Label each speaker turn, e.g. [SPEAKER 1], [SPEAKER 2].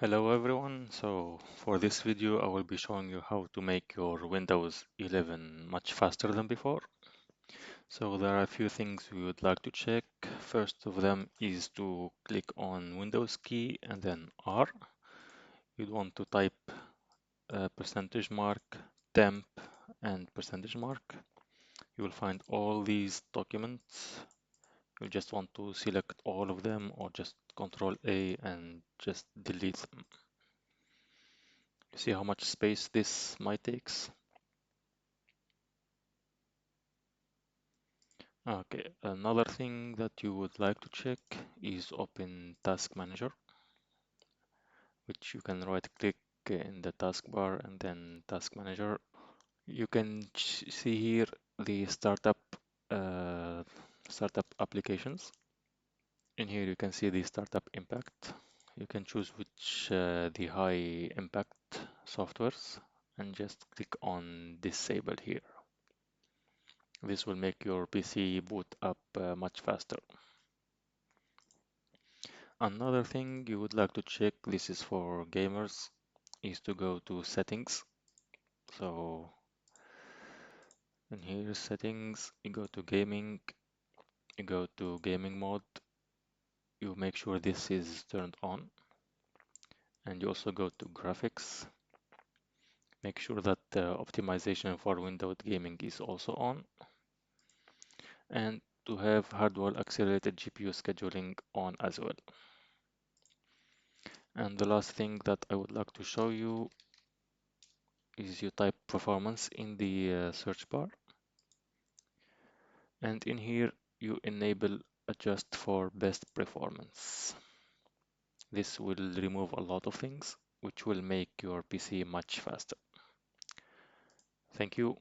[SPEAKER 1] Hello everyone, so for this video I will be showing you how to make your Windows 11 much faster than before. So there are a few things we would like to check. First of them is to click on Windows key and then R. You'd want to type percentage mark, temp and percentage mark. You will find all these documents. You just want to select all of them or just Control A and just delete them. You see how much space this might take? Okay, another thing that you would like to check is open Task Manager, which you can right click in the taskbar and then Task Manager. You can see here the uh, startup applications. In here you can see the startup impact. You can choose which the high impact softwares and just click on disable here. This will make your PC boot up much faster. Another thing you would like to check, this is for gamers, is to go to settings. So in here settings, you go to gaming, you go to gaming mode, you make sure this is turned on, and you also go to graphics. Make sure that the optimization for Windows gaming is also on, and to have hardware accelerated GPU scheduling on as well. And the last thing that I would like to show you is you type performance in the search bar, and in here you enable adjust for best performance. This will remove a lot of things which will make your PC much faster. Thank you.